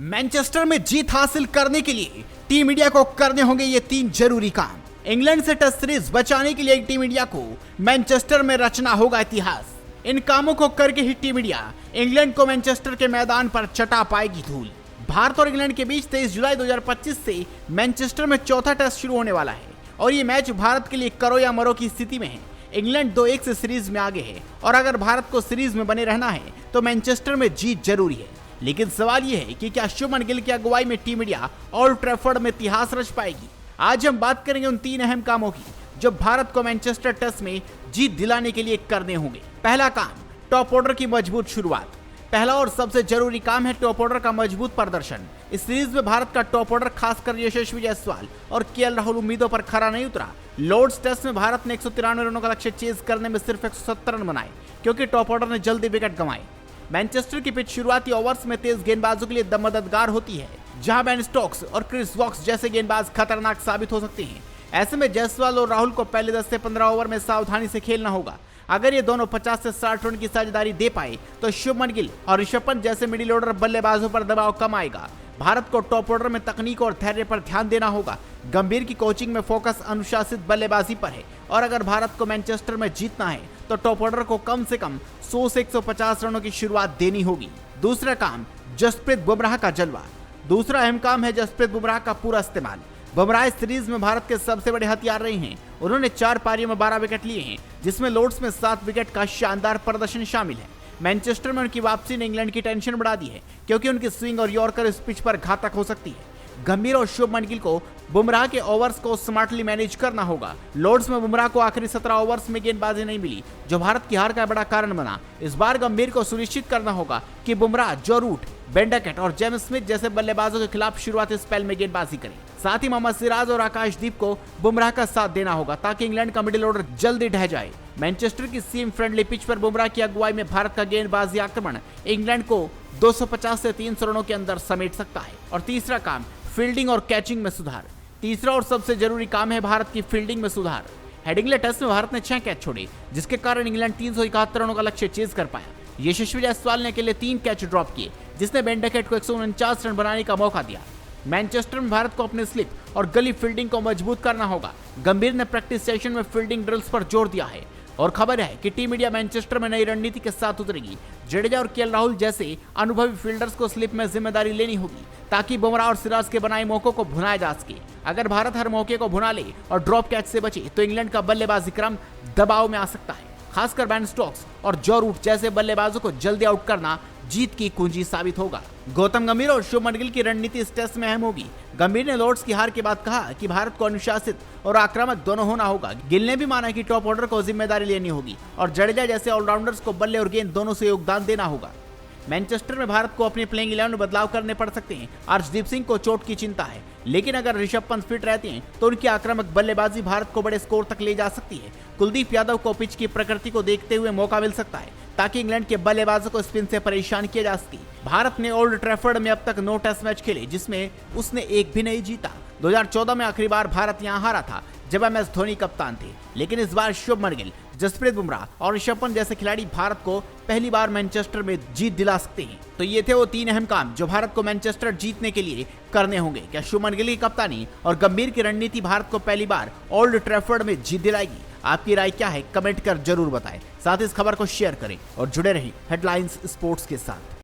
Manchester में जीत हासिल करने के लिए टीम इंडिया को करने होंगे ये 3 जरूरी काम। इंग्लैंड से टेस्ट सीरीज बचाने के लिए टीम इंडिया को मैनचेस्टर में रचना होगा इतिहास। इन कामों को करके ही टीम इंडिया इंग्लैंड को मैनचेस्टर के मैदान पर चटा पाएगी धूल। भारत और इंग्लैंड के बीच 23 जुलाई 2025 से मैनचेस्टर में चौथा टेस्ट शुरू होने वाला है और ये मैच भारत के लिए करो या मरो की स्थिति में है। इंग्लैंड 2-1 से सीरीज में आगे है और अगर भारत को सीरीज में बने रहना है तो मैनचेस्टर में जीत जरूरी है। लेकिन सवाल यह है कि क्या शुभमन गिल की अगुवाई में टीम इंडिया ओल्ड ट्रैफर्ड में इतिहास रच पाएगी। आज हम बात करेंगे उन 3 अहम कामों की जो भारत को मैनचेस्टर टेस्ट में जीत दिलाने के लिए करने होंगे। पहला काम, टॉप ऑर्डर की मजबूत शुरुआत। पहला और सबसे जरूरी काम है टॉप ऑर्डर का मजबूत प्रदर्शन। इस सीरीज में भारत का टॉप ऑर्डर खासकर यशस्वी जायसवाल और केएल राहुल उम्मीदों पर खरा नहीं उतरा। लॉर्ड्स टेस्ट में भारत ने 193 रनों का लक्ष्य चेज करने में सिर्फ 170 रन बनाए क्योंकि टॉप ऑर्डर ने जल्दी विकेट गंवाए। मैनचेस्टर की पिच शुरुआती ओवर्स में तेज गेंदबाजों के लिए मददगार होती है, जहां बेन स्टोक्स और क्रिस वॉक्स जैसे गेंदबाज खतरनाक साबित हो सकते हैं। ऐसे में जायसवाल और राहुल को पहले 10 से 15 ओवर में सावधानी से खेलना होगा। अगर ये दोनों 50 से 60 रन की साझेदारी दे पाए तो शुभमन गिल और ऋषभ पंत जैसे मिडिल ऑर्डर बल्लेबाजों पर दबाव कम आएगा। भारत को टॉप ऑर्डर में तकनीक और धैर्य पर ध्यान देना होगा। गंभीर की कोचिंग में फोकस अनुशासित बल्लेबाजी पर है और अगर भारत को मैनचेस्टर में जीतना है तो टॉप ऑर्डर को कम से कम 100 से 150 रनों की शुरुआत देनी होगी। दूसरा काम, जसप्रीत बुमराह का जलवा। दूसरा अहम काम है जसप्रीत बुमराह का पूरा इस्तेमाल। बुमराह इस सीरीज में भारत के सबसे बड़े हथियार रहे हैं। उन्होंने 4 पारियों में 12 विकेट लिए हैं, जिसमें लॉर्ड्स में 7 विकेट का शानदार प्रदर्शन शामिल है। मैनचेस्टर में उनकी वापसी ने इंग्लैंड की टेंशन बढ़ा दी है क्योंकि उनकी स्विंग और यॉर्कर इस पिच पर घातक हो सकती है। गंभीर और शुभमन गिल को बुमराह के ओवर्स को स्मार्टली मैनेज करना होगा। लॉर्ड्स में बुमराह को आखिरी 17 ओवर्स में गेंदबाजी नहीं मिली, जो भारत की हार का बड़ा कारण बना। इस बार गंभीर को सुनिश्चित करना होगा कि बुमराह, जो रूट, बेंडकेट और जेम्स स्मिथ जैसे बल्लेबाजों के खिलाफ शुरुआती स्पेल में गेंदबाजी करें। साथ ही मोहम्मद सिराज और आकाशदीप को बुमराह का साथ देना होगा ताकि इंग्लैंड का मिडिल ऑर्डर जल्दी ढह जाए। मैनचेस्टर की सीम फ्रेंडली पिच पर बुमराह की अगुवाई में भारत का गेंदबाजी आक्रमण इंग्लैंड को 250 से 300 रनों के अंदर समेट सकता है। और तीसरा काम, फील्डिंग और कैचिंग में सुधार। तीसरा और सबसे जरूरी काम है भारत की फील्डिंग में सुधार। हेडिंग्ले टेस्ट में भारत ने 6 कैच छोड़े, जिसके कारण इंग्लैंड 371 रनों का लक्ष्य चेज कर पाया। यशस्वी जायसवाल ने अकेले 3 कैच ड्रॉप किए, जिसने बेंडकेट को 149 रन बनाने का मौका दिया। मैनचेस्टर में भारत को अपने स्लिप और गली फील्डिंग को मजबूत करना होगा। गंभीर ने प्रैक्टिस सेशन में फील्डिंग ड्रिल्स पर जोर दिया है और खबर है कि टीम इंडिया मैनचेस्टर में नई रणनीति के साथ उतरेगी। जडेजा और केएल राहुल जैसे अनुभवी फील्डर्स को स्लिप में जिम्मेदारी लेनी होगी ताकि बुमराह और सिराज के बनाए मौकों को भुनाया जा सके। अगर भारत हर मौके को भुना ले और ड्रॉप कैच से बचे तो इंग्लैंड का बल्लेबाजी क्रम दबाव में आ सकता है। खासकर बेन स्टोक्स और जो रूट जैसे बल्लेबाजों को जल्दी आउट करना जीत की कुंजी साबित होगा। गौतम गंभीर और शुभमन गिल की रणनीति इस टेस्ट में अहम होगी। गंभीर ने लॉर्ड्स की हार के बाद कहा कि भारत को अनुशासित और आक्रामक दोनों होना होगा। गिल ने भी माना कि टॉप ऑर्डर को जिम्मेदारी लेनी होगी और जडेजा जैसे ऑलराउंडर्स को बल्ले और गेंद दोनों से योगदान देना होगा। मैनचेस्टर में भारत को अपनी प्लेइंग 11 में बदलाव करने पड़ सकते हैं। अर्शदीप सिंह को चोट की चिंता है, लेकिन अगर ऋषभ पंत फिट रहते हैं तो उनकी आक्रामक बल्लेबाजी भारत को बड़े स्कोर तक ले जा सकती है। कुलदीप यादव को पिच की प्रकृति को देखते हुए मौका मिल सकता है ताकि इंग्लैंड के बल्लेबाजों को स्पिन से परेशान किया जा सके। भारत ने ओल्ड ट्रैफर्ड में अब तक 9 टेस्ट मैच खेले, जिसमें उसने एक भी नहीं जीता। 2014 में आखिरी बार भारत यहां हारा था जब MS धोनी कप्तान थे, लेकिन इस बार शुभमन गिल, जसप्रीत बुमराह और ऋषभ पंत जैसे खिलाड़ी भारत को पहली बार मैनचेस्टर में जीत दिला सकते हैं। तो ये थे वो 3 अहम काम जो भारत को मैनचेस्टर जीतने के लिए करने होंगे। क्या शुभमन गिल की कप्तानी और गंभीर की रणनीति भारत को पहली बार ओल्ड ट्रैफर्ड में जीत दिलाएगी? आपकी राय क्या है? कमेंट कर जरूर बताएं। साथ ही इस खबर को शेयर करें और जुड़े रहें हेडलाइंस स्पोर्ट्स के साथ।